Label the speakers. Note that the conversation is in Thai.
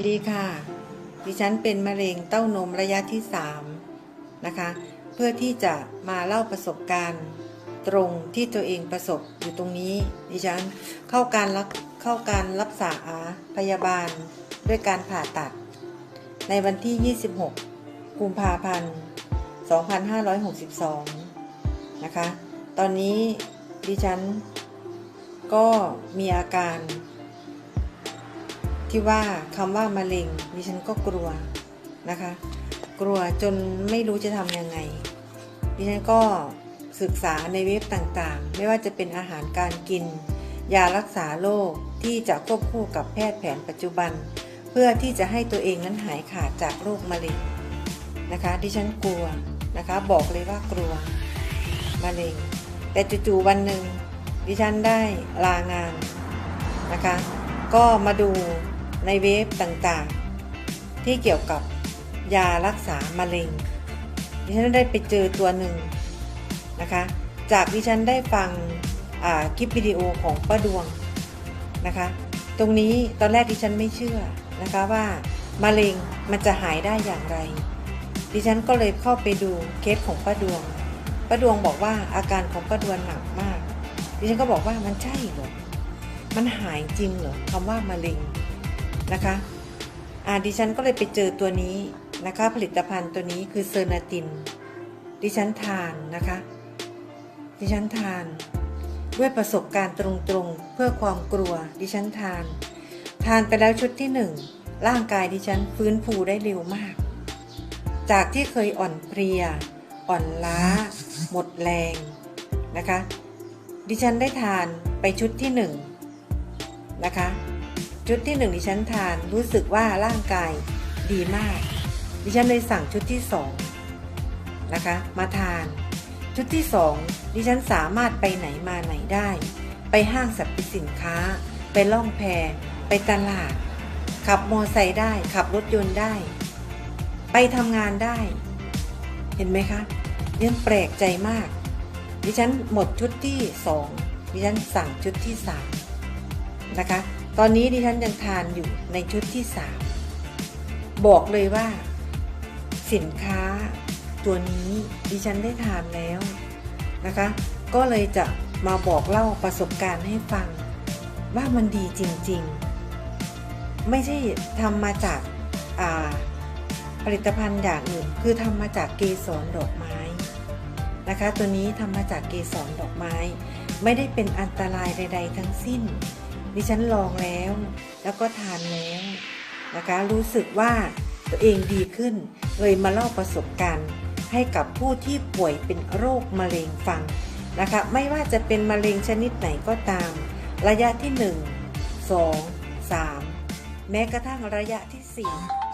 Speaker 1: สวัสดีค่ะดิฉันเป็นมะเร็งเต้านมระยะที่3นะคะเพื่อที่จะมาเล่าประสบการณ์ตรงที่ตัวเองประสบอยู่ตรงนี้ดิฉันเข้าการรักษาพยาบาลด้วยการผ่าตัดในวันที่26กุมภาพันธ์2562นะคะตอนนี้ดิฉันก็มีอาการที่ว่าคำว่ามะเร็งดิฉันก็กลัวนะคะกลัวจนไม่รู้จะทำยังไงดิฉันก็ศึกษาในเว็บต่างๆไม่ว่าจะเป็นอาหารการกินยารักษาโรคที่จะควบคู่กับแพทย์แผนปัจจุบันเพื่อที่จะให้ตัวเองนั้นหายขาดจากโรคมะเร็งนะคะดิฉันกลัวนะคะบอกเลยว่ากลัวมะเร็งแต่จู่ๆวันหนึ่งดิฉันได้ลางานนะคะก็มาดูในเว็บต่างๆที่เกี่ยวกับยารักษามะเร็งดิฉันได้ไปเจอตัวหนึ่งนะคะจากดิฉันได้ฟังคลิปวิดีโอของป้าดวงนะคะตรงนี้ตอนแรกดิฉันไม่เชื่อนะคะว่ามะเร็งมันจะหายได้อย่างไรดิฉันก็เลยเข้าไปดูเคสของป้าดวงบอกว่าอาการของป้าดวงหนักมากดิฉันก็บอกว่ามันใช่เหรอมันหายจริงเหรอคำว่ามะเร็งนะคะดิฉันก็เลยไปเจอตัวนี้นะคะผลิตภัณฑ์ตัวนี้คือเซอร์นาตินดิฉันทานนะคะดิฉันทานด้วยประสบการณ์ตรงๆเพื่อความกลัวดิฉันทานไปแล้วชุดที่1ร่างกายดิฉันฟื้นฟูได้เร็วมากจากที่เคยอ่อนเพลียอ่อนล้าหมดแรงนะคะดิฉันได้ทานไปชุดที่1นะคะชุดที่1ดิฉันทานรู้สึกว่าร่างกายดีมากดิฉันเลยสั่งชุดที่2นะคะมาทานชุดที่2ดิฉันสามารถไปไหนมาไหนได้ไปห้างสรรพสินค้าไปล่องแพไปตลาดขับมอเตอร์ไซค์ได้ขับรถยนต์ได้ไปทำงานได้เห็นไหมคะดิฉันแปลกใจมากดิฉันหมดชุดที่2ดิฉันสั่งชุดที่3นะคะตอนนี้ดิฉันยังทานอยู่ในชุดที่3บอกเลยว่าสินค้าตัวนี้ดิฉันได้ทานแล้วนะคะก็เลยจะมาบอกเล่าประสบการณ์ให้ฟังว่ามันดีจริงๆไม่ใช่ทำมาจากผลิตภัณฑ์อย่างอื่นคือทำมาจากเกสรดอกไม้นะคะตัวนี้ทำมาจากเกสรดอกไม้ไม่ได้เป็นอันตรายใดๆทั้งสิ้นดิฉันลองแล้วก็ทานแล้วนะคะรู้สึกว่าตัวเองดีขึ้นเลยมาเล่าประสบการณ์ให้กับผู้ที่ป่วยเป็นโรคมะเร็งฟังนะคะไม่ว่าจะเป็นมะเร็งชนิดไหนก็ตามระยะที่1 2 3แม้กระทั่งระยะที่4